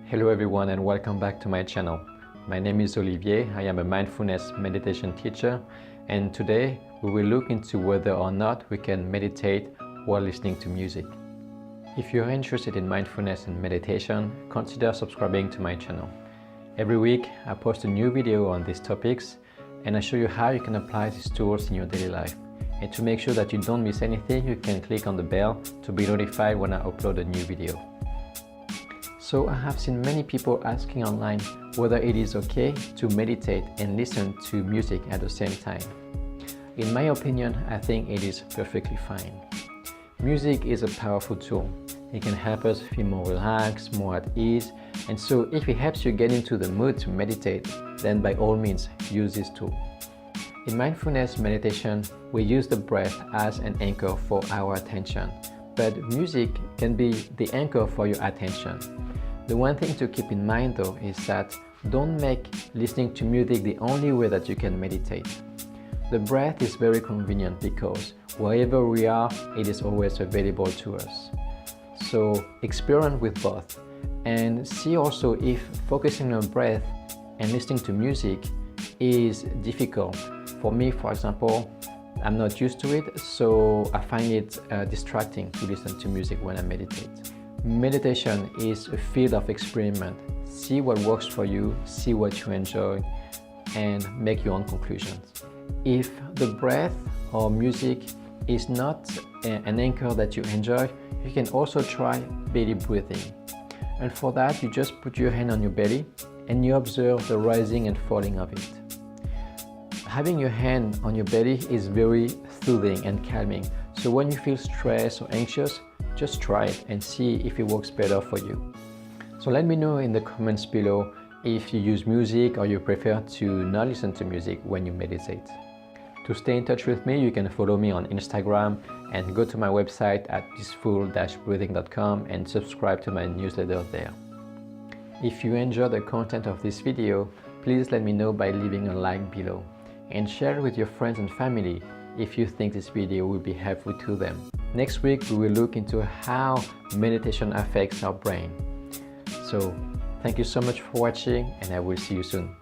Hello everyone and welcome back to my channel. My name is Olivier. I am a mindfulness meditation teacher, and today we will look into whether or not we can meditate while listening to music. If you're interested in mindfulness and meditation, consider subscribing to my channel. Every week I post a new video on these topics and I show you how you can apply these tools in your daily life. And to make sure that you don't miss anything, you can click on the bell to be notified when I upload a new video. So I have seen many people asking online whether it is okay to meditate and listen to music at the same time. In my opinion, I think it is perfectly fine. Music is a powerful tool. It can help us feel more relaxed, more at ease, and so if it helps you get into the mood to meditate, then by all means use this tool. In mindfulness meditation, we use the breath as an anchor for our attention, but music can be the anchor for your attention. The one thing to keep in mind though is that don't make listening to music the only way that you can meditate. The breath is very convenient because wherever we are, it is always available to us. So experiment with both and see also if focusing on breath and listening to music is difficult. For me, for example, I'm not used to it, so I find it distracting to listen to music when I meditate. Meditation is a field of experiment. See what works for you, see what you enjoy, and make your own conclusions. If the breath or music is not an anchor that you enjoy, you can also try belly breathing. And for that, you just put your hand on your belly and you observe the rising and falling of it. Having your hand on your belly is very soothing and calming. So when you feel stressed or anxious, just try it and see if it works better for you. So let me know in the comments below if you use music or you prefer to not listen to music when you meditate. To stay in touch with me, you can follow me on Instagram and go to my website at peaceful-breathing.com and subscribe to my newsletter there. If you enjoy the content of this video, please let me know by leaving a like below and share it with your friends and family if you think this video will be helpful to them. Next week, we will look into how meditation affects our brain. So, thank you so much for watching and I will see you soon.